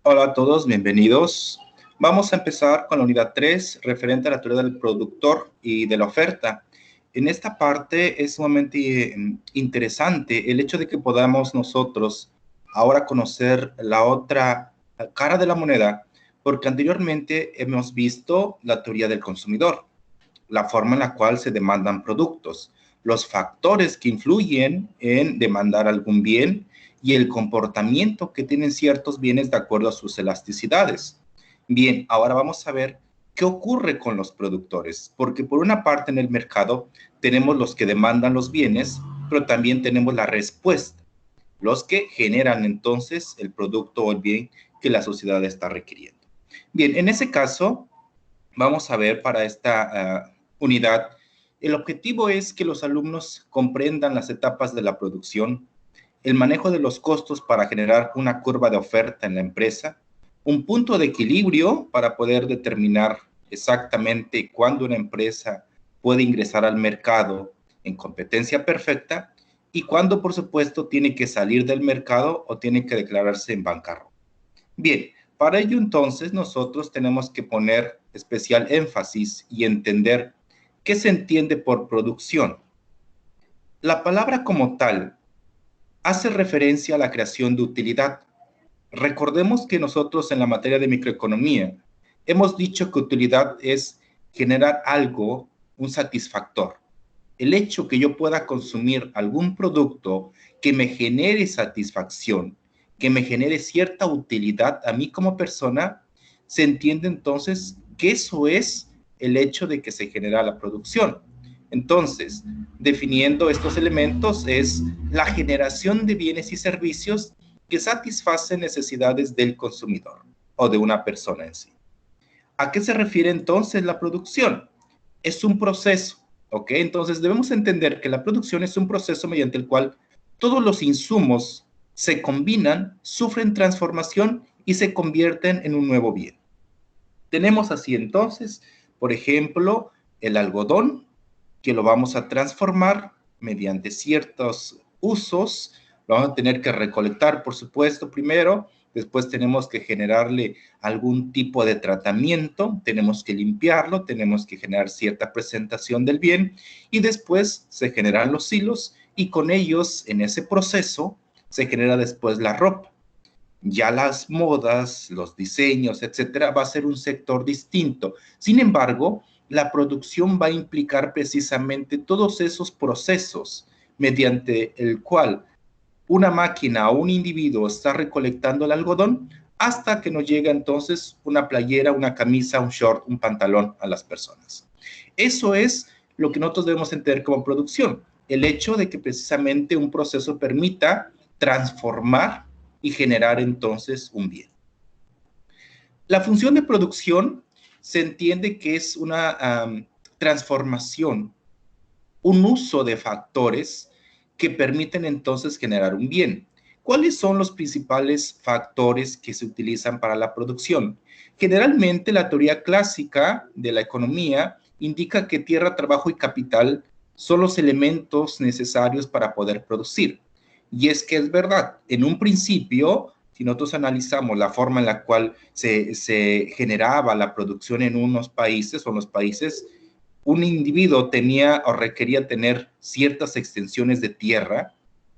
Hola a todos, bienvenidos. Vamos a empezar con la unidad 3, referente a la teoría del productor y de la oferta. En esta parte es sumamente interesante el hecho de que podamos nosotros ahora conocer la otra cara de la moneda, porque anteriormente hemos visto la teoría del consumidor, la forma en la cual se demandan productos, los factores que influyen en demandar algún bien y el comportamiento que tienen ciertos bienes de acuerdo a sus elasticidades. Bien, ahora vamos a ver qué ocurre con los productores, porque por una parte en el mercado tenemos los que demandan los bienes, pero también tenemos la respuesta, los que generan entonces el producto o el bien que la sociedad está requiriendo. Bien, en ese caso, vamos a ver para esta unidad, el objetivo es que los alumnos comprendan las etapas de la producción, el manejo de los costos para generar una curva de oferta en la empresa, un punto de equilibrio para poder determinar exactamente cuándo una empresa puede ingresar al mercado en competencia perfecta y cuándo, por supuesto, tiene que salir del mercado o tiene que declararse en bancarrota. Bien, para ello entonces nosotros tenemos que poner especial énfasis y entender qué se entiende por producción. La palabra como tal hace referencia a la creación de utilidad. Recordemos que nosotros en la materia de microeconomía hemos dicho que utilidad es generar algo, un satisfactor. El hecho que yo pueda consumir algún producto que me genere satisfacción, que me genere cierta utilidad a mí como persona, se entiende entonces que eso es el hecho de que se genera la producción. Entonces, definiendo estos elementos es la generación de bienes y servicios que satisfacen necesidades del consumidor o de una persona en sí. ¿A qué se refiere entonces la producción? Es un proceso, ¿ok? Entonces debemos entender que la producción es un proceso mediante el cual todos los insumos se combinan, sufren transformación y se convierten en un nuevo bien. Tenemos así entonces, por ejemplo, el algodón, que lo vamos a transformar mediante ciertos usos. Lo vamos a tener que recolectar, por supuesto, primero. Después tenemos que generarle algún tipo de tratamiento, tenemos que limpiarlo, tenemos que generar cierta presentación del bien y después se generan los hilos y con ellos, en ese proceso, se genera después la ropa. Ya las modas, los diseños, etcétera, va a ser un sector distinto. Sin embargo, la producción va a implicar precisamente todos esos procesos mediante el cual una máquina o un individuo está recolectando el algodón hasta que nos llega entonces una playera, una camisa, un short, un pantalón a las personas. Eso es lo que nosotros debemos entender como producción, el hecho de que precisamente un proceso permita transformar y generar entonces un bien. La función de producción se entiende que es una transformación, un uso de factores que permiten entonces generar un bien. ¿Cuáles son los principales factores que se utilizan para la producción? Generalmente la teoría clásica de la economía indica que tierra, trabajo y capital son los elementos necesarios para poder producir. Y es que es verdad, en un principio, si nosotros analizamos la forma en la cual se generaba la producción en unos países o en los países, un individuo tenía o requería tener ciertas extensiones de tierra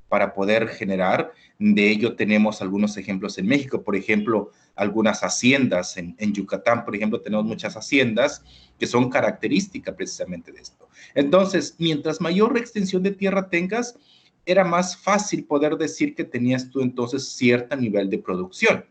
para poder generar. De ello tenemos algunos ejemplos en México, por ejemplo, algunas haciendas en Yucatán, por ejemplo, tenemos muchas haciendas que son características precisamente de esto. Entonces, mientras mayor extensión de tierra tengas, era más fácil poder decir que tenías tú entonces cierto nivel de producción.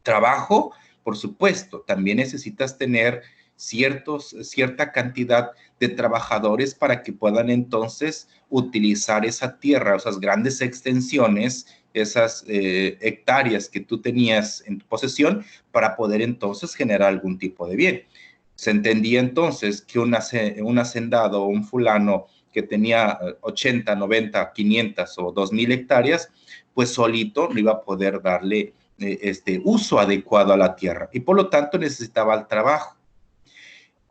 Trabajo, por supuesto, también necesitas tener cierta cantidad de trabajadores para que puedan entonces utilizar esa tierra, esas grandes extensiones, esas hectáreas que tú tenías en tu posesión para poder entonces generar algún tipo de bien. Se entendía entonces que un hacendado o un fulano que tenía 80, 90, 500 o 2000 hectáreas, pues solito no iba a poder darle uso adecuado a la tierra y por lo tanto necesitaba el trabajo.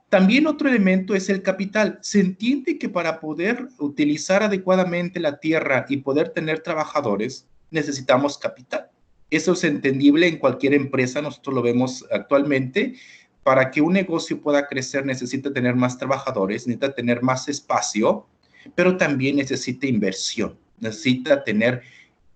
También otro elemento es el capital. Se entiende que para poder utilizar adecuadamente la tierra y poder tener trabajadores, necesitamos capital. Eso es entendible en cualquier empresa, nosotros lo vemos actualmente. Para que un negocio pueda crecer necesita tener más trabajadores, necesita tener más espacio, pero también necesita inversión, necesita tener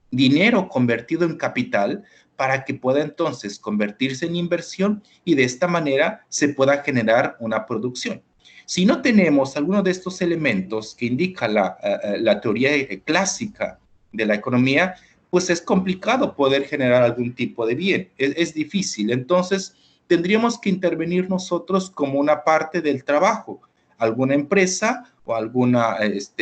dinero convertido en capital para que pueda entonces convertirse en inversión y de esta manera se pueda generar una producción. Si no tenemos alguno de estos elementos que indica la teoría clásica de la economía, pues es complicado poder generar algún tipo de bien, es difícil. Entonces, tendríamos que intervenir nosotros como una parte del trabajo, alguna empresa o alguna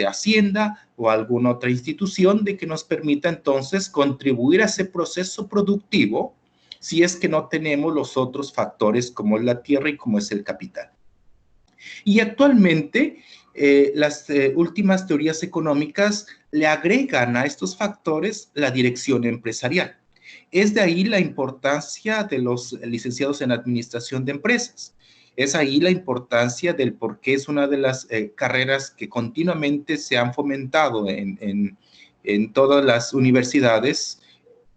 hacienda o alguna otra institución de que nos permita entonces contribuir a ese proceso productivo si es que no tenemos los otros factores como es la tierra y como es el capital. Y actualmente las últimas teorías económicas le agregan a estos factores la dirección empresarial. Es de ahí la importancia de los licenciados en administración de empresas. Es ahí la importancia del por qué es una de las carreras que continuamente se han fomentado en todas las universidades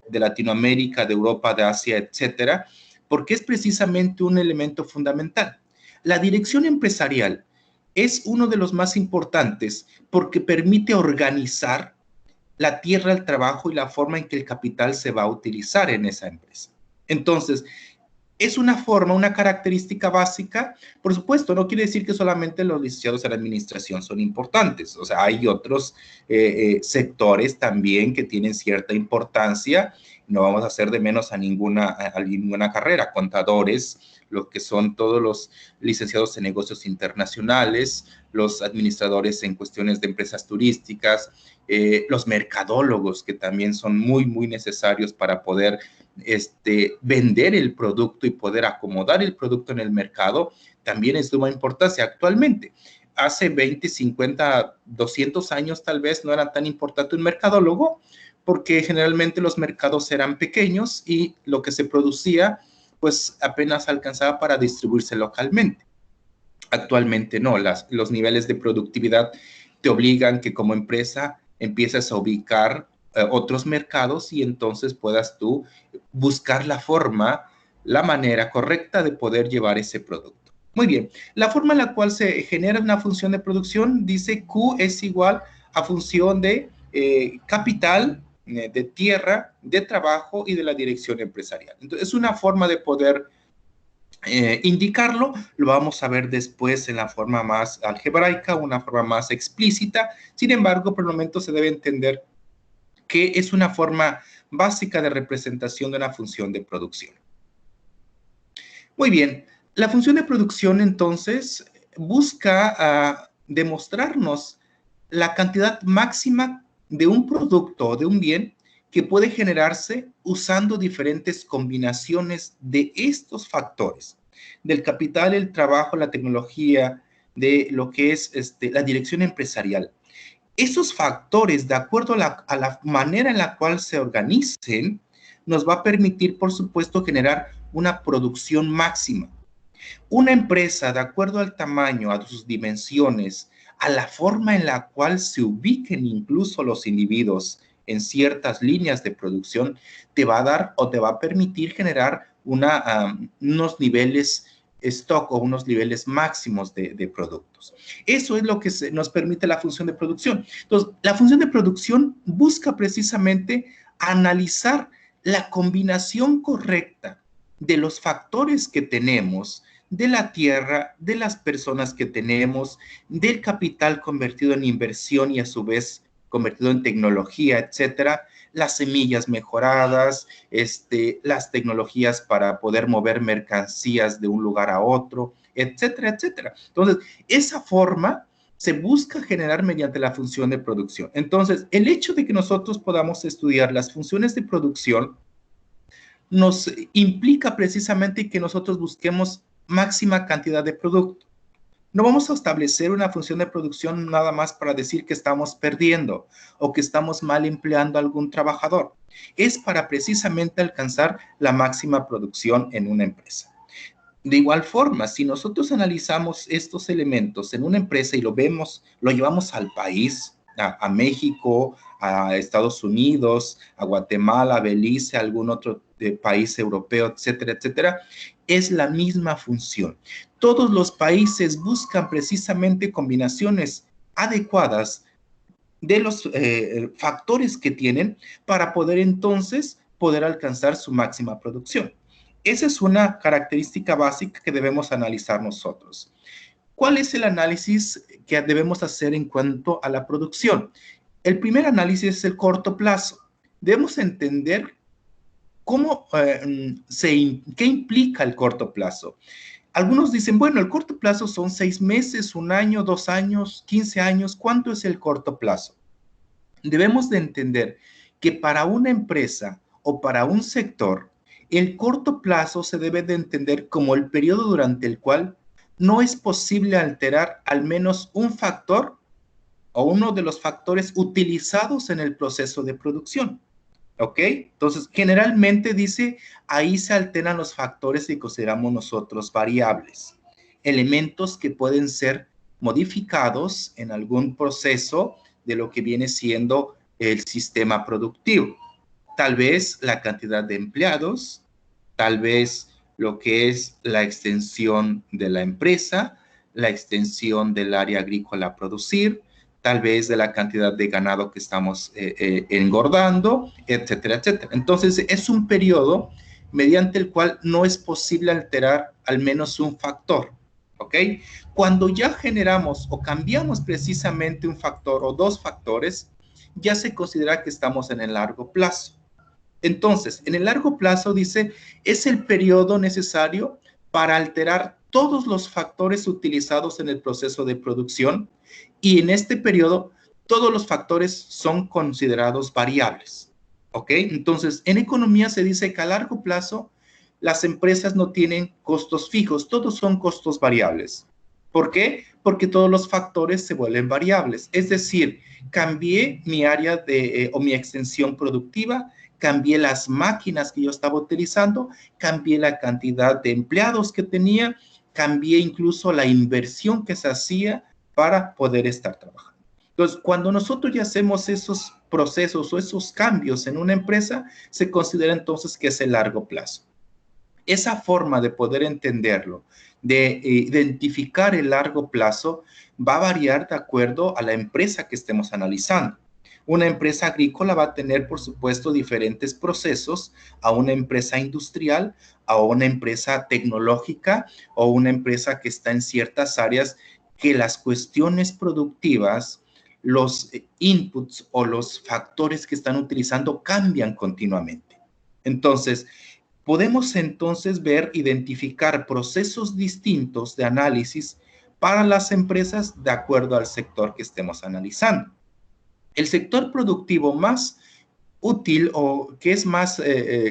de Latinoamérica, de Europa, de Asia, etcétera, porque es precisamente un elemento fundamental. La dirección empresarial es uno de los más importantes porque permite organizar la tierra, el trabajo y la forma en que el capital se va a utilizar en esa empresa. Entonces, es una forma, una característica básica. Por supuesto, no quiere decir que solamente los licenciados en administración son importantes. O sea, hay otros sectores también que tienen cierta importancia. No vamos a hacer de menos a ninguna carrera. Contadores, lo que son todos los licenciados en negocios internacionales, los administradores en cuestiones de empresas turísticas, los mercadólogos, que también son muy, muy necesarios para poder vender el producto y poder acomodar el producto en el mercado, también es de suma importancia actualmente. Hace 20, 50, 200 años tal vez no era tan importante un mercadólogo porque generalmente los mercados eran pequeños y lo que se producía pues apenas alcanzaba para distribuirse localmente. Actualmente no, los niveles de productividad te obligan que como empresa empieces a ubicar otros mercados y entonces puedas tú buscar la forma, la manera correcta de poder llevar ese producto. Muy bien, la forma en la cual se genera una función de producción dice Q es igual a función de capital, de tierra, de trabajo y de la dirección empresarial. Entonces, es una forma de poder indicarlo, lo vamos a ver después en la forma más algebraica, una forma más explícita. Sin embargo, por el momento se debe entender que es una forma básica de representación de una función de producción. Muy bien, la función de producción entonces busca demostrarnos la cantidad máxima de un producto o de un bien que puede generarse usando diferentes combinaciones de estos factores, del capital, el trabajo, la tecnología, de lo que es la dirección empresarial. Esos factores, de acuerdo a la manera en la cual se organicen, nos va a permitir, por supuesto, generar una producción máxima. Una empresa, de acuerdo al tamaño, a sus dimensiones, a la forma en la cual se ubiquen incluso los individuos en ciertas líneas de producción, te va a dar o te va a permitir generar unos niveles stock o unos niveles máximos de productos. Eso es lo que nos permite la función de producción. Entonces, la función de producción busca precisamente analizar la combinación correcta de los factores que tenemos, de la tierra, de las personas que tenemos, del capital convertido en inversión y a su vez convertido en tecnología, etcétera, las semillas mejoradas, las tecnologías para poder mover mercancías de un lugar a otro, etcétera, etcétera. Entonces, esa forma se busca generar mediante la función de producción. Entonces, el hecho de que nosotros podamos estudiar las funciones de producción nos implica precisamente que nosotros busquemos máxima cantidad de producto. No vamos a establecer una función de producción nada más para decir que estamos perdiendo o que estamos mal empleando a algún trabajador. Es para precisamente alcanzar la máxima producción en una empresa. De igual forma, si nosotros analizamos estos elementos en una empresa y lo vemos, lo llevamos al país, a México, a Estados Unidos, a Guatemala, a Belice, a algún otro país europeo, etcétera, etcétera, es la misma función. Todos los países buscan precisamente combinaciones adecuadas de los factores que tienen para poder entonces poder alcanzar su máxima producción. Esa es una característica básica que debemos analizar nosotros. ¿Cuál es el análisis que debemos hacer en cuanto a la producción? El primer análisis es el corto plazo. Debemos entender qué implica el corto plazo. Algunos dicen, bueno, el corto plazo son 6 meses, 1 año, 2 años, 15 años. ¿Cuánto es el corto plazo? Debemos de entender que para una empresa o para un sector, el corto plazo se debe de entender como el periodo durante el cual no es posible alterar al menos un factor o uno de los factores utilizados en el proceso de producción. ¿Ok? Entonces, generalmente dice, ahí se alteran los factores que consideramos nosotros variables, elementos que pueden ser modificados en algún proceso de lo que viene siendo el sistema productivo. Tal vez la cantidad de empleados, tal vez lo que es la extensión de la empresa, la extensión del área agrícola a producir, tal vez de la cantidad de ganado que estamos engordando, etcétera, etcétera. Entonces, es un periodo mediante el cual no es posible alterar al menos un factor, ¿ok? Cuando ya generamos o cambiamos precisamente un factor o dos factores, ya se considera que estamos en el largo plazo. Entonces, en el largo plazo, dice, es el periodo necesario para alterar todos los factores utilizados en el proceso de producción y en este periodo todos los factores son considerados variables. ¿Ok? Entonces, en economía se dice que a largo plazo las empresas no tienen costos fijos, todos son costos variables. ¿Por qué? Porque todos los factores se vuelven variables. Es decir, cambié mi área o mi extensión productiva, cambié las máquinas que yo estaba utilizando, cambié la cantidad de empleados que tenía, cambié incluso la inversión que se hacía para poder estar trabajando. Entonces, cuando nosotros ya hacemos esos procesos o esos cambios en una empresa, se considera entonces que es el largo plazo. Esa forma de poder entenderlo, de identificar el largo plazo, va a variar de acuerdo a la empresa que estemos analizando. Una empresa agrícola va a tener, por supuesto, diferentes procesos a una empresa industrial, a una empresa tecnológica o una empresa que está en ciertas áreas que las cuestiones productivas, los inputs o los factores que están utilizando cambian continuamente. Entonces, podemos entonces identificar procesos distintos de análisis para las empresas de acuerdo al sector que estemos analizando. El sector productivo más útil o que es más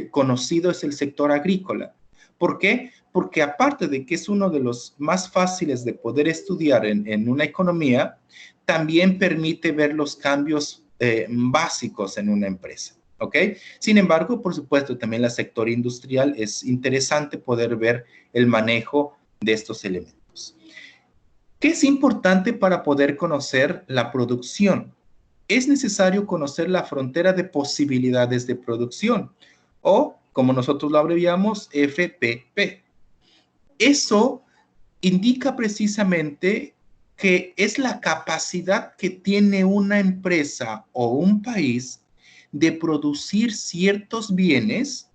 conocido es el sector agrícola. ¿Por qué? Porque aparte de que es uno de los más fáciles de poder estudiar en una economía, también permite ver los cambios básicos en una empresa. ¿Ok? Sin embargo, por supuesto, también el sector industrial es interesante poder ver el manejo de estos elementos. ¿Qué es importante para poder conocer la producción? Es necesario conocer la frontera de posibilidades de producción o, como nosotros lo abreviamos, FPP. Eso indica precisamente que es la capacidad que tiene una empresa o un país de producir ciertos bienes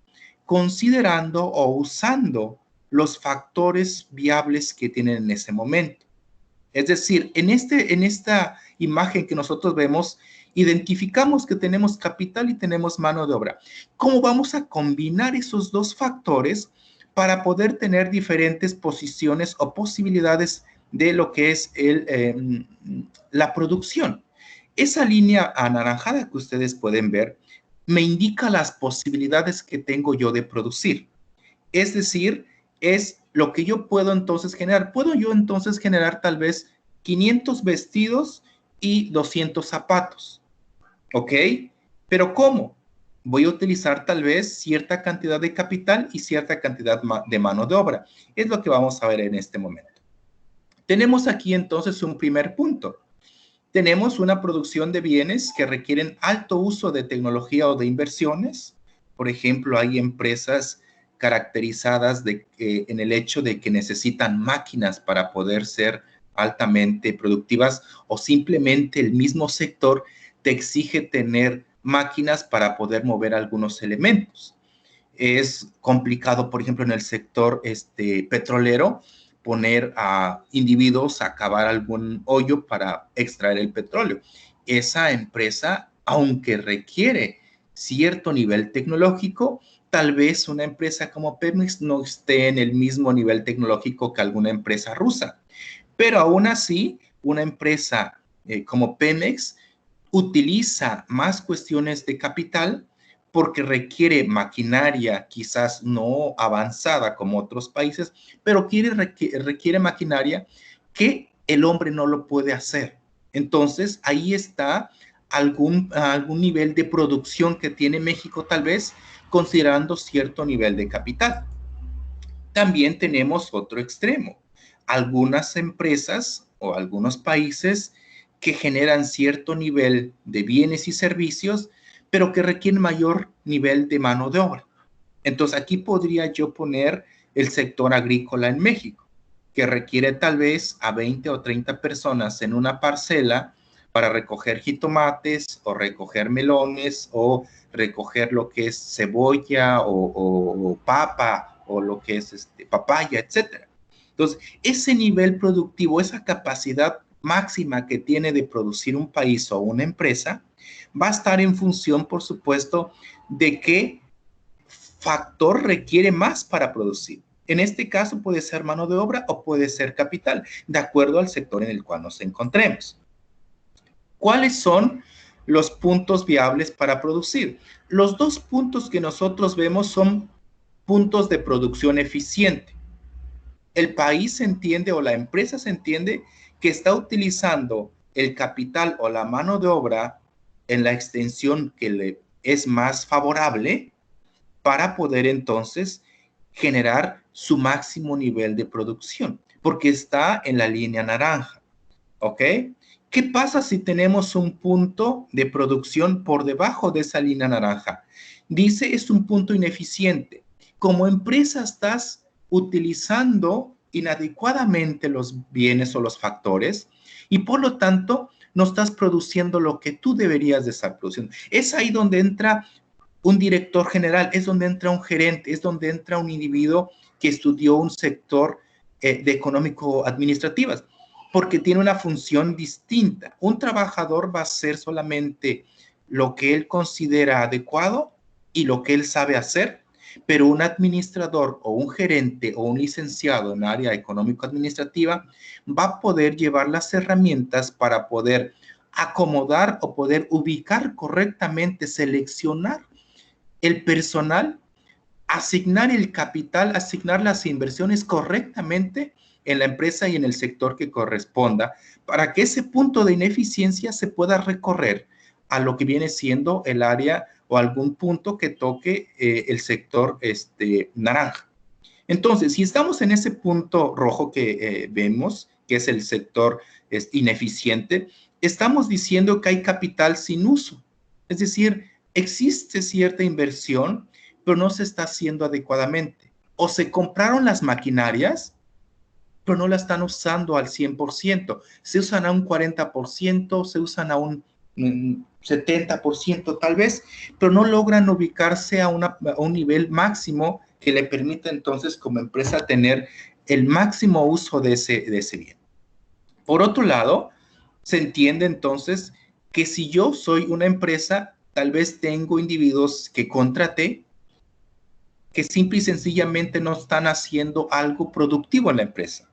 considerando o usando los factores viables que tienen en ese momento. Es decir, en esta imagen que nosotros vemos, identificamos que tenemos capital y tenemos mano de obra. ¿Cómo vamos a combinar esos dos factores para poder tener diferentes posiciones o posibilidades de lo que es la producción? Esa línea anaranjada que ustedes pueden ver me indica las posibilidades que tengo yo de producir. Es decir, es lo que yo puedo entonces generar. Puedo yo entonces generar tal vez 500 vestidos y 200 zapatos. ¿Ok? Pero ¿cómo? voy a utilizar tal vez cierta cantidad de capital y cierta cantidad de mano de obra. Es lo que vamos a ver en este momento. Tenemos aquí entonces un primer punto. Tenemos una producción de bienes que requieren alto uso de tecnología o de inversiones. Por ejemplo, hay empresas caracterizadas en el hecho de que necesitan máquinas para poder ser altamente productivas, o simplemente el mismo sector te exige tener máquinas para poder mover algunos elementos. Es complicado, por ejemplo, en el sector petrolero, poner a individuos a cavar algún hoyo para extraer el petróleo. Esa empresa, aunque requiere cierto nivel tecnológico, tal vez una empresa como Pemex no esté en el mismo nivel tecnológico que alguna empresa rusa. Pero aún así, una empresa como Pemex utiliza más cuestiones de capital porque requiere maquinaria quizás no avanzada como otros países, pero requiere maquinaria que el hombre no lo puede hacer. Entonces, ahí está algún nivel de producción que tiene México, tal vez considerando cierto nivel de capital. También tenemos otro extremo. Algunas empresas o algunos países que generan cierto nivel de bienes y servicios, pero que requieren mayor nivel de mano de obra. Entonces, aquí podría yo poner el sector agrícola en México, que requiere tal vez a 20 o 30 personas en una parcela para recoger jitomates o recoger melones o recoger lo que es cebolla o papa o lo que es papaya, etcétera. Entonces, ese nivel productivo, esa capacidad máxima que tiene de producir un país o una empresa, va a estar en función, por supuesto, de qué factor requiere más para producir. En este caso puede ser mano de obra o puede ser capital, de acuerdo al sector en el cual nos encontremos. ¿Cuáles son los puntos viables para producir? Los dos puntos que nosotros vemos son puntos de producción eficiente. El país se entiende o la empresa se entiende que está utilizando el capital o la mano de obra en la extensión que le es más favorable para poder entonces generar su máximo nivel de producción, porque está en la línea naranja, ¿ok? ¿Qué pasa si tenemos un punto de producción por debajo de esa línea naranja? Dice, es un punto ineficiente. Como empresa estás utilizando inadecuadamente los bienes o los factores y por lo tanto no estás produciendo lo que tú deberías de estar produciendo. Es ahí donde entra un director general, es donde entra un gerente, es donde entra un individuo que estudió un sector de económico-administrativas, porque tiene una función distinta. Un trabajador va a hacer solamente lo que él considera adecuado y lo que él sabe hacer, pero un administrador o un gerente o un licenciado en área económico-administrativa va a poder llevar las herramientas para poder acomodar o poder ubicar correctamente, seleccionar el personal, asignar el capital, asignar las inversiones correctamente en la empresa y en el sector que corresponda para que ese punto de ineficiencia se pueda recorrer a lo que viene siendo el área o algún punto que toque el sector naranja. Entonces, si estamos en ese punto rojo que vemos, que es el sector ineficiente, estamos diciendo que hay capital sin uso. Es decir, existe cierta inversión, pero no se está haciendo adecuadamente. O se compraron las maquinarias, pero no la están usando al 100%. Se usan a un 40%, se usan a un 70% tal vez, pero no logran ubicarse a un nivel máximo que le permita entonces como empresa tener el máximo uso de ese bien. Por otro lado, se entiende entonces que si yo soy una empresa, tal vez tengo individuos que contraté que simple y sencillamente no están haciendo algo productivo en la empresa.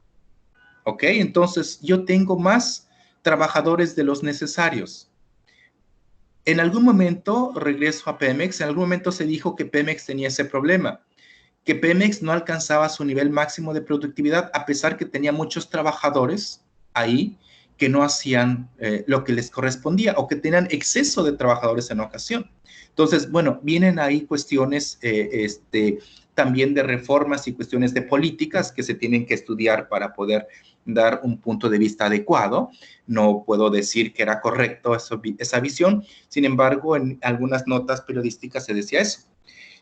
¿Ok? Entonces, yo tengo más trabajadores de los necesarios. En algún momento, regreso a Pemex, en algún momento se dijo que Pemex tenía ese problema, que Pemex no alcanzaba su nivel máximo de productividad a pesar que tenía muchos trabajadores ahí que no hacían lo que les correspondía o que tenían exceso de trabajadores en ocasión. Entonces, bueno, vienen ahí cuestiones también de reformas y cuestiones de políticas que se tienen que estudiar para poder dar un punto de vista adecuado. No puedo decir que era correcto esa visión, sin embargo, en algunas notas periodísticas se decía eso.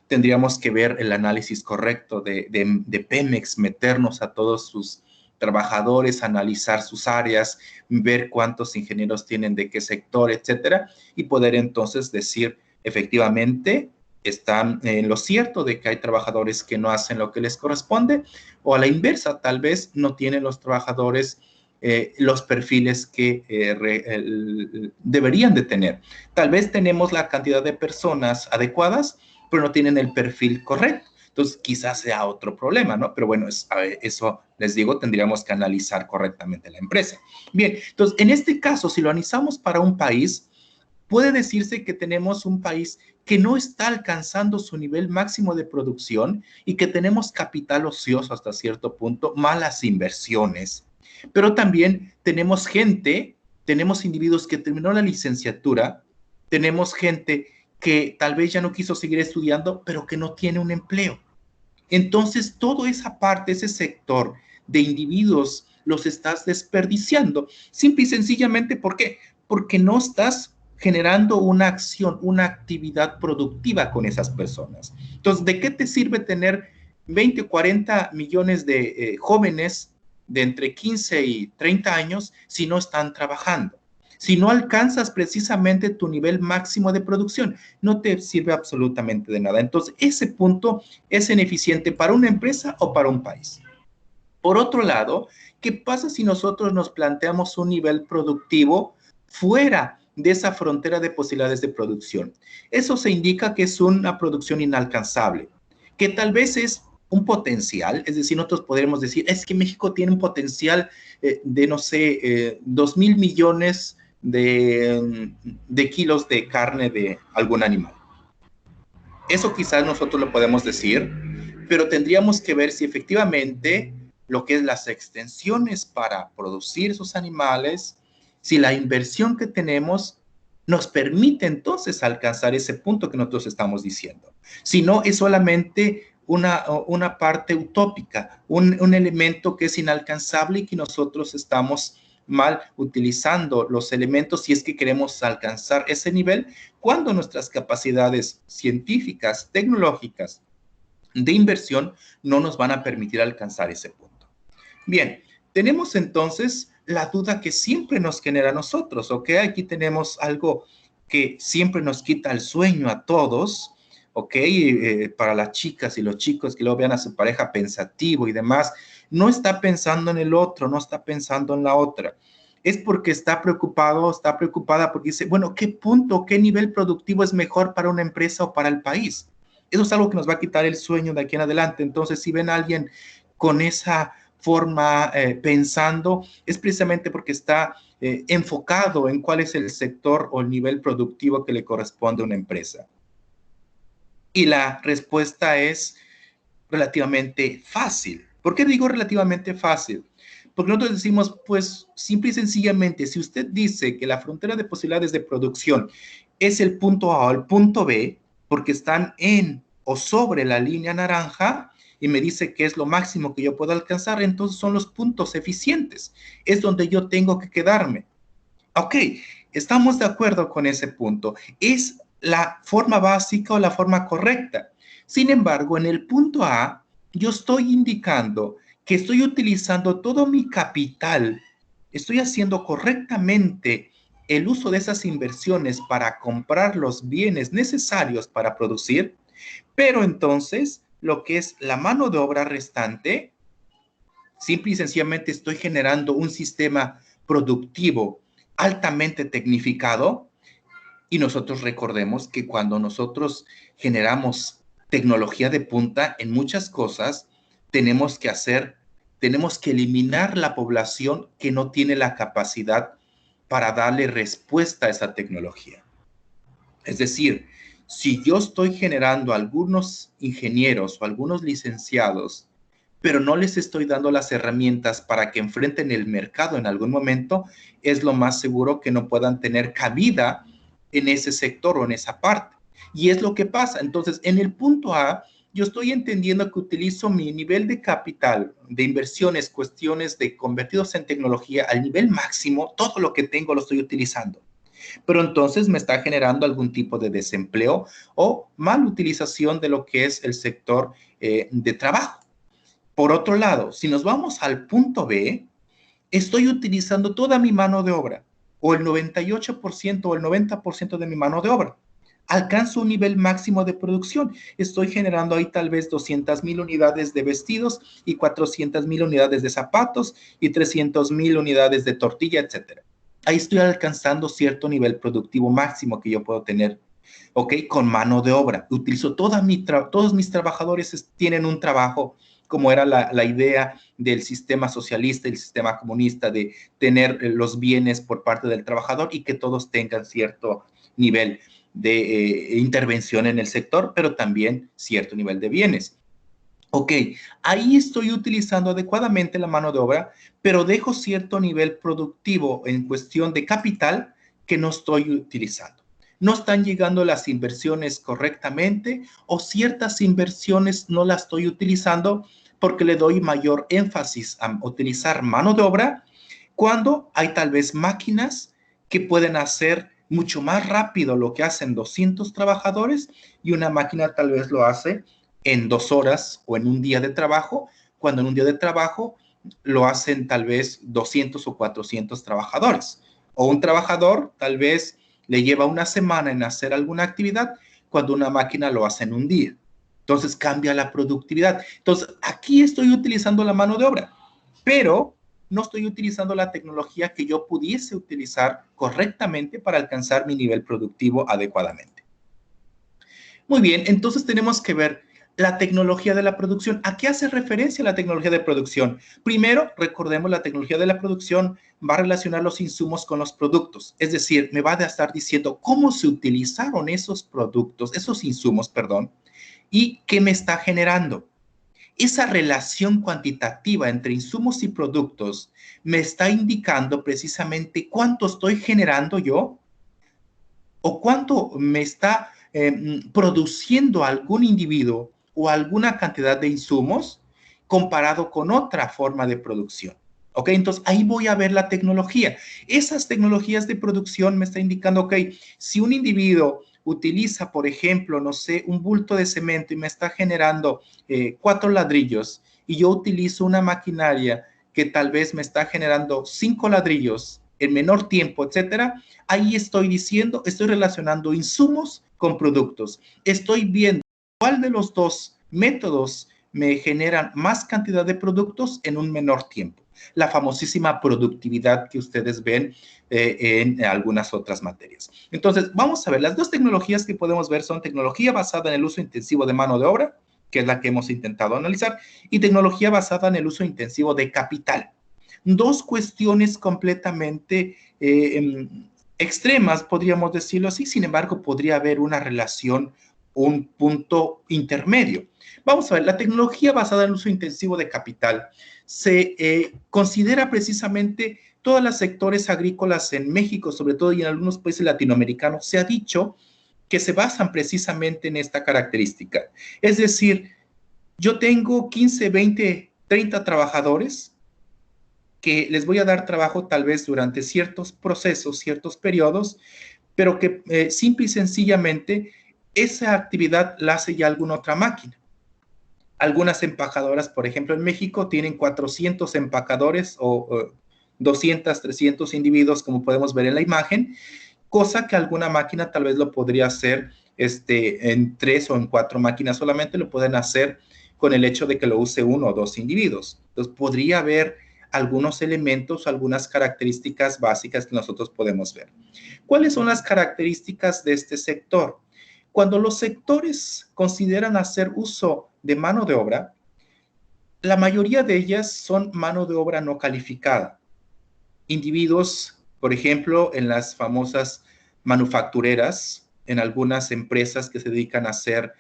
Tendríamos que ver el análisis correcto de Pemex, meternos a todos sus trabajadores, analizar sus áreas, ver cuántos ingenieros tienen de qué sector, etcétera, y poder entonces decir efectivamente están en lo cierto de que hay trabajadores que no hacen lo que les corresponde, o a la inversa, tal vez no tienen los trabajadores los perfiles que deberían de tener. Tal vez tenemos la cantidad de personas adecuadas, pero no tienen el perfil correcto. Entonces, quizás sea otro problema, ¿no? Pero bueno, eso les digo, tendríamos que analizar correctamente la empresa. Bien, entonces, en este caso, si lo analizamos para un país, puede decirse que tenemos un país que no está alcanzando su nivel máximo de producción y que tenemos capital ocioso hasta cierto punto, malas inversiones. Pero también tenemos gente, tenemos individuos que terminó la licenciatura, tenemos gente que tal vez ya no quiso seguir estudiando, pero que no tiene un empleo. Entonces, toda esa parte, ese sector de individuos los estás desperdiciando, simple y sencillamente, ¿por qué? Porque no estás generando una acción, una actividad productiva con esas personas. Entonces, ¿de qué te sirve tener 20 o 40 millones de jóvenes de entre 15 y 30 años si no están trabajando? Si no alcanzas precisamente tu nivel máximo de producción, no te sirve absolutamente de nada. Entonces, ese punto es ineficiente para una empresa o para un país. Por otro lado, ¿qué pasa si nosotros nos planteamos un nivel productivo fuera de esa frontera de posibilidades de producción? Eso se indica que es una producción inalcanzable, que tal vez es un potencial, es decir, nosotros podremos decir, es que México tiene un potencial de, no sé, 2,000 millones de kilos de carne de algún animal. Eso quizás nosotros lo podemos decir, pero tendríamos que ver si efectivamente lo que es las extensiones para producir esos animales, si la inversión que tenemos nos permite entonces alcanzar ese punto que nosotros estamos diciendo. Si no, es solamente una parte utópica, un elemento que es inalcanzable y que nosotros estamos mal utilizando los elementos si es que queremos alcanzar ese nivel, cuando nuestras capacidades científicas, tecnológicas, de inversión no nos van a permitir alcanzar ese punto. Bien, tenemos entonces la duda que siempre nos genera a nosotros, ¿ok? Aquí tenemos algo que siempre nos quita el sueño a todos, ¿ok? Para las chicas y los chicos que luego vean a su pareja pensativo y demás, no está pensando en el otro, no está pensando en la otra. Es porque está preocupado, está preocupada porque dice, bueno, ¿qué punto, qué nivel productivo es mejor para una empresa o para el país? Eso es algo que nos va a quitar el sueño de aquí en adelante. Entonces, si ven a alguien con esa forma pensando, es precisamente porque está enfocado en cuál es el sector o el nivel productivo que le corresponde a una empresa. Y la respuesta es relativamente fácil. ¿Por qué digo relativamente fácil? Porque nosotros decimos, pues simple y sencillamente, si usted dice que la frontera de posibilidades de producción es el punto A o el punto B, porque están en o sobre la línea naranja, y me dice que es lo máximo que yo puedo alcanzar, entonces son los puntos eficientes. Es donde yo tengo que quedarme. Ok, estamos de acuerdo con ese punto. Es la forma básica o la forma correcta. Sin embargo, en el punto A, yo estoy indicando que estoy utilizando todo mi capital, estoy haciendo correctamente el uso de esas inversiones para comprar los bienes necesarios para producir, pero entonces lo que es la mano de obra restante, simple y sencillamente estoy generando un sistema productivo altamente tecnificado. Y nosotros recordemos que cuando nosotros generamos tecnología de punta en muchas cosas, tenemos que eliminar la población que no tiene la capacidad para darle respuesta a esa tecnología. Es decir, si yo estoy generando algunos ingenieros o algunos licenciados pero no les estoy dando las herramientas para que enfrenten el mercado en algún momento, es lo más seguro que no puedan tener cabida en ese sector o en esa parte. Y es lo que pasa. Entonces, en el punto A, yo estoy entendiendo que utilizo mi nivel de capital, de inversiones, cuestiones de convertidos en tecnología al nivel máximo, todo lo que tengo lo estoy utilizando. Pero entonces me está generando algún tipo de desempleo o mal utilización de lo que es el sector de trabajo. Por otro lado, si nos vamos al punto B, estoy utilizando toda mi mano de obra, o el 98% o el 90% de mi mano de obra. Alcanzo un nivel máximo de producción. Estoy generando ahí tal vez 200,000 unidades de vestidos y 400,000 unidades de zapatos y 300,000 unidades de tortilla, etcétera. Ahí estoy alcanzando cierto nivel productivo máximo que yo puedo tener, ¿ok? Con mano de obra. Utilizo todos mis trabajadores tienen un trabajo, como era la idea del sistema socialista y el sistema comunista, de tener los bienes por parte del trabajador y que todos tengan cierto nivel de intervención en el sector, pero también cierto nivel de bienes. Ok, ahí estoy utilizando adecuadamente la mano de obra, pero dejo cierto nivel productivo en cuestión de capital que no estoy utilizando. No están llegando las inversiones correctamente o ciertas inversiones no las estoy utilizando porque le doy mayor énfasis a utilizar mano de obra cuando hay tal vez máquinas que pueden hacer mucho más rápido lo que hacen 200 trabajadores y una máquina tal vez lo hace en 2 horas o en un día de trabajo, cuando en un día de trabajo lo hacen tal vez 200 o 400 trabajadores. O un trabajador tal vez le lleva una semana en hacer alguna actividad cuando una máquina lo hace en un día. Entonces cambia la productividad. Entonces aquí estoy utilizando la mano de obra, pero no estoy utilizando la tecnología que yo pudiese utilizar correctamente para alcanzar mi nivel productivo adecuadamente. Muy bien, entonces tenemos que ver la tecnología de la producción. ¿A qué hace referencia la tecnología de producción? Primero, recordemos, la tecnología de la producción va a relacionar los insumos con los productos. Es decir, me va a estar diciendo cómo se utilizaron esos productos, esos insumos, perdón, y qué me está generando. Esa relación cuantitativa entre insumos y productos me está indicando precisamente cuánto estoy generando yo o cuánto me está produciendo algún individuo o alguna cantidad de insumos comparado con otra forma de producción. ¿Ok? Entonces ahí voy a ver la tecnología. Esas tecnologías de producción me está indicando, ok, si un individuo utiliza, por ejemplo, no sé, un bulto de cemento y me está generando 4 ladrillos y yo utilizo una maquinaria que tal vez me está generando 5 ladrillos en menor tiempo, etcétera, ahí estoy diciendo, estoy relacionando insumos con productos. Estoy viendo cuál de los dos métodos me generan más cantidad de productos en un menor tiempo. La famosísima productividad que ustedes ven en algunas otras materias. Entonces, vamos a ver, las dos tecnologías que podemos ver son tecnología basada en el uso intensivo de mano de obra, que es la que hemos intentado analizar, y tecnología basada en el uso intensivo de capital. Dos cuestiones completamente extremas, podríamos decirlo así. Sin embargo, podría haber una relación, un punto intermedio. Vamos a ver, la tecnología basada en el uso intensivo de capital se considera precisamente todos los sectores agrícolas en México, sobre todo y en algunos países latinoamericanos. Se ha dicho que se basan precisamente en esta característica. Es decir, yo tengo 15, 20, 30 trabajadores que les voy a dar trabajo tal vez durante ciertos procesos, ciertos periodos, pero que simple y sencillamente esa actividad la hace ya alguna otra máquina. Algunas empacadoras, por ejemplo, en México tienen 400 empacadores o 200, 300 individuos, como podemos ver en la imagen, cosa que alguna máquina tal vez lo podría hacer en 3 o en 4 máquinas solamente, lo pueden hacer con el hecho de que lo use 1 o 2 individuos. Entonces, podría haber algunos elementos, algunas características básicas que nosotros podemos ver. ¿Cuáles son las características de este sector? Cuando los sectores consideran hacer uso de mano de obra, la mayoría de ellas son mano de obra no calificada. Individuos, por ejemplo, en las famosas manufactureras, en algunas empresas que se dedican a hacer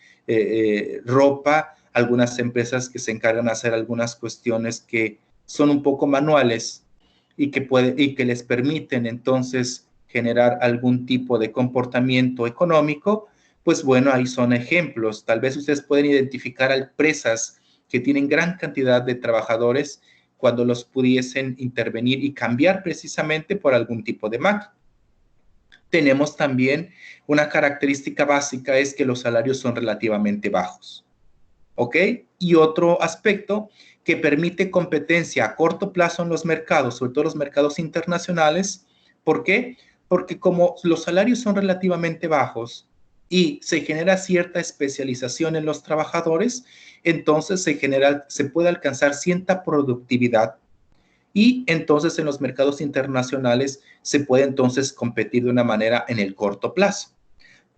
ropa, algunas empresas que se encargan de hacer algunas cuestiones que son un poco manuales y que les permiten entonces generar algún tipo de comportamiento económico, pues bueno, ahí son ejemplos. Tal vez ustedes pueden identificar a empresas que tienen gran cantidad de trabajadores cuando los pudiesen intervenir y cambiar precisamente por algún tipo de máquina. Tenemos también una característica básica, es que los salarios son relativamente bajos. ¿Ok? Y otro aspecto que permite competencia a corto plazo en los mercados, sobre todo los mercados internacionales. ¿Por qué? Porque como los salarios son relativamente bajos y se genera cierta especialización en los trabajadores, entonces se puede alcanzar cierta productividad y entonces en los mercados internacionales se puede entonces competir de una manera en el corto plazo.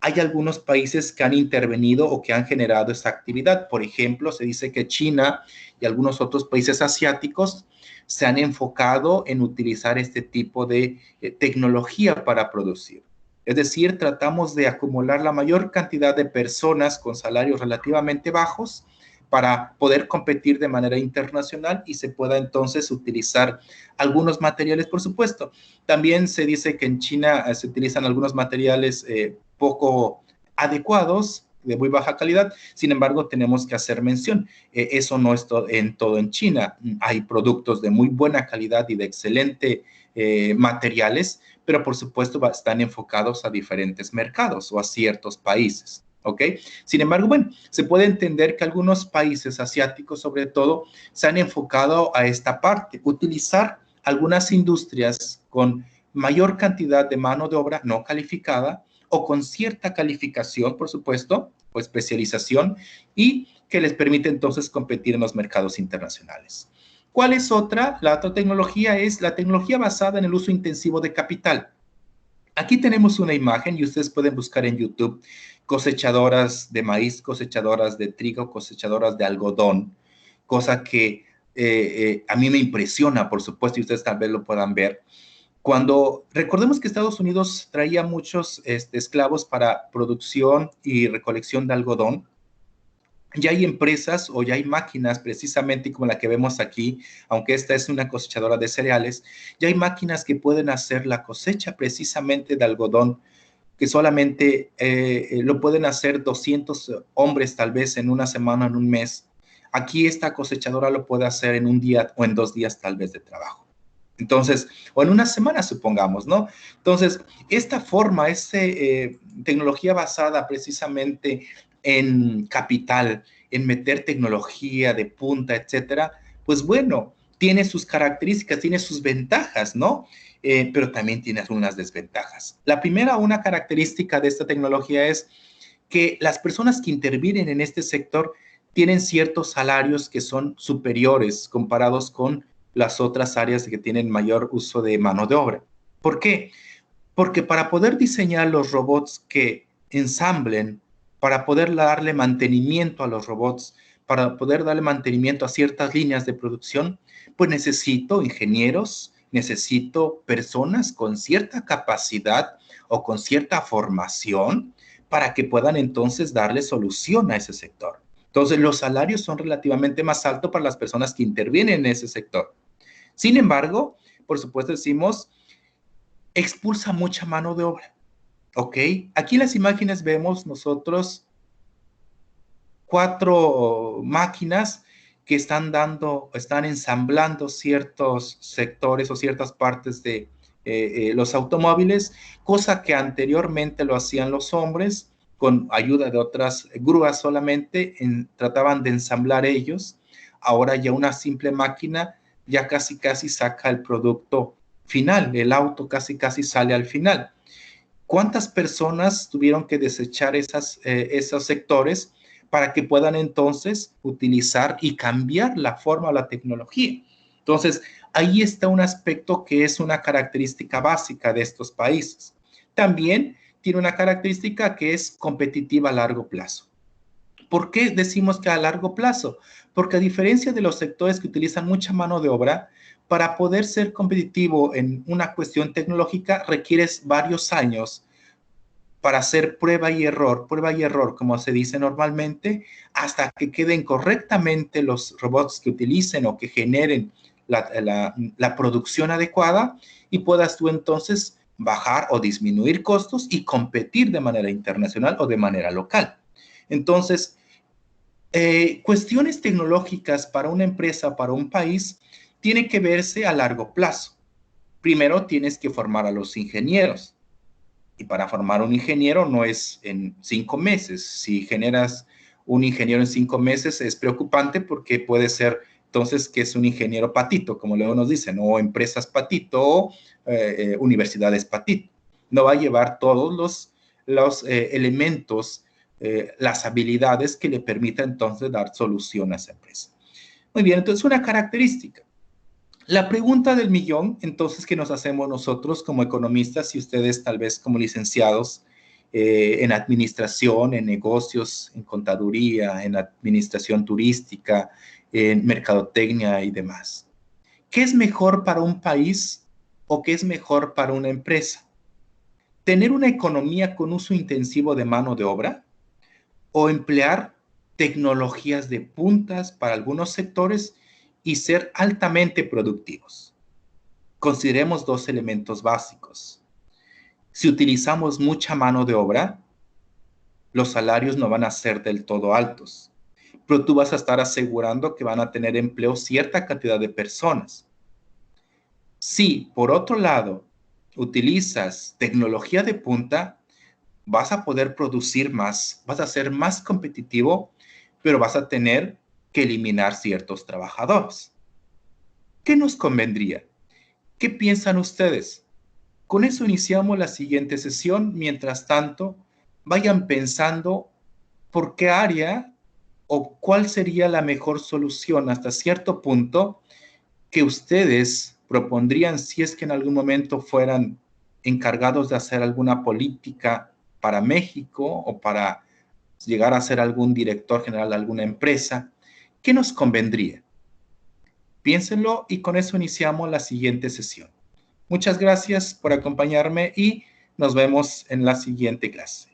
Hay algunos países que han intervenido o que han generado esa actividad. Por ejemplo, se dice que China y algunos otros países asiáticos se han enfocado en utilizar este tipo de tecnología para producir. Es decir, tratamos de acumular la mayor cantidad de personas con salarios relativamente bajos para poder competir de manera internacional y se pueda entonces utilizar algunos materiales, por supuesto. También se dice que en China se utilizan algunos materiales poco adecuados, de muy baja calidad. Sin embargo, tenemos que hacer mención, eso no es todo en China. Hay productos de muy buena calidad y de excelente materiales, pero por supuesto están enfocados a diferentes mercados o a ciertos países. ¿Ok? Sin embargo, bueno, se puede entender que algunos países asiáticos, sobre todo, se han enfocado a esta parte, utilizar algunas industrias con mayor cantidad de mano de obra no calificada o con cierta calificación, por supuesto, o especialización, y que les permite entonces competir en los mercados internacionales. ¿Cuál es otra? La otra tecnología es la tecnología basada en el uso intensivo de capital. Aquí tenemos una imagen y ustedes pueden buscar en YouTube cosechadoras de maíz, cosechadoras de trigo, cosechadoras de algodón, cosa que a mí me impresiona, por supuesto, y ustedes tal vez lo puedan ver. Cuando recordemos que Estados Unidos traía muchos esclavos para producción y recolección de algodón, ya hay empresas o ya hay máquinas precisamente como la que vemos aquí, aunque esta es una cosechadora de cereales, ya hay máquinas que pueden hacer la cosecha precisamente de algodón, que solamente lo pueden hacer 200 hombres tal vez en una semana, en un mes. Aquí esta cosechadora lo puede hacer en un día o en 2 días tal vez de trabajo. Entonces, o en una semana, supongamos, ¿no? Entonces, esta forma, esta tecnología basada precisamente en capital, en meter tecnología de punta, etcétera, pues bueno, tiene sus características, tiene sus ventajas, ¿no? Pero también tiene algunas desventajas. La primera, una característica de esta tecnología es que las personas que intervienen en este sector tienen ciertos salarios que son superiores comparados con las otras áreas que tienen mayor uso de mano de obra. ¿Por qué? Porque para poder diseñar los robots que ensamblen, para poder darle mantenimiento a los robots, para poder darle mantenimiento a ciertas líneas de producción, pues necesito ingenieros, necesito personas con cierta capacidad o con cierta formación para que puedan entonces darle solución a ese sector. Entonces, los salarios son relativamente más altos para las personas que intervienen en ese sector. Sin embargo, por supuesto decimos, expulsa mucha mano de obra. ¿Ok? Aquí en las imágenes vemos nosotros 4 máquinas que están ensamblando ciertos sectores o ciertas partes de los automóviles, cosa que anteriormente lo hacían los hombres con ayuda de otras grúas solamente, trataban de ensamblar ellos. Ahora ya una simple máquina ya casi saca el producto final, el auto casi sale al final. ¿Cuántas personas tuvieron que desechar esos sectores para que puedan entonces utilizar y cambiar la forma o la tecnología? Entonces, ahí está un aspecto que es una característica básica de estos países. También tiene una característica que es competitiva a largo plazo. ¿Por qué decimos que a largo plazo? Porque a diferencia de los sectores que utilizan mucha mano de obra, para poder ser competitivo en una cuestión tecnológica requieres varios años para hacer prueba y error, como se dice normalmente, hasta que queden correctamente los robots que utilicen o que generen la producción adecuada y puedas tú entonces bajar o disminuir costos y competir de manera internacional o de manera local. Entonces, cuestiones tecnológicas para una empresa, para un país, tiene que verse a largo plazo. Primero tienes que formar a los ingenieros. Y para formar un ingeniero no es en 5 meses. Si generas un ingeniero en 5 meses es preocupante porque puede ser entonces que es un ingeniero patito, como luego nos dicen, o empresas patito, o universidades patito. No va a llevar todos los elementos, las habilidades que le permitan entonces dar solución a esa empresa. Muy bien, entonces una característica. La pregunta del millón, entonces, que nos hacemos nosotros como economistas y ustedes tal vez como licenciados en administración, en negocios, en contaduría, en administración turística, en mercadotecnia y demás. ¿Qué es mejor para un país o qué es mejor para una empresa? ¿Tener una economía con uso intensivo de mano de obra o emplear tecnologías de puntas para algunos sectores y ser altamente productivos? Consideremos dos elementos básicos. Si utilizamos mucha mano de obra, los salarios no van a ser del todo altos, pero tú vas a estar asegurando que van a tener empleo cierta cantidad de personas. Si, por otro lado, utilizas tecnología de punta, vas a poder producir más, vas a ser más competitivo, pero vas a tener que eliminar ciertos trabajadores. ¿Qué nos convendría? ¿Qué piensan ustedes? Con eso iniciamos la siguiente sesión. Mientras tanto, vayan pensando por qué área o cuál sería la mejor solución hasta cierto punto que ustedes propondrían si es que en algún momento fueran encargados de hacer alguna política para México o para llegar a ser algún director general de alguna empresa. ¿Qué nos convendría? Piénsenlo y con eso iniciamos la siguiente sesión. Muchas gracias por acompañarme y nos vemos en la siguiente clase.